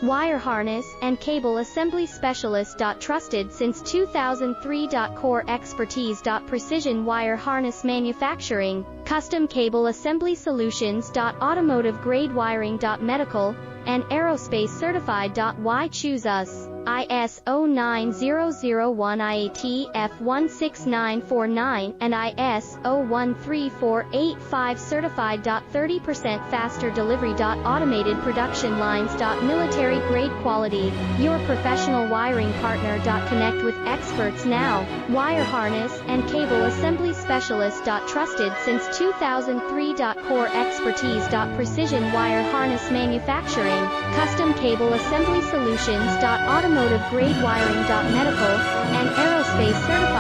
Wire harness and cable assembly specialist. Trusted since 2003. Core expertise. Precision wire harness manufacturing, custom cable assembly solutions. Automotive grade wiring. Medical and aerospace certified. Why choose us? ISO 9001 IATF 16949 and ISO 13485 certified. 30% faster delivery. Automated production lines. Military grade quality, your professional wiring partner. Connect with experts now. Wire harness and cable assembly specialist. Trusted since 2003. Core expertise. Precision wire harness manufacturing, custom cable assembly solutions. Automotive grade wiring. Medical and aerospace certified.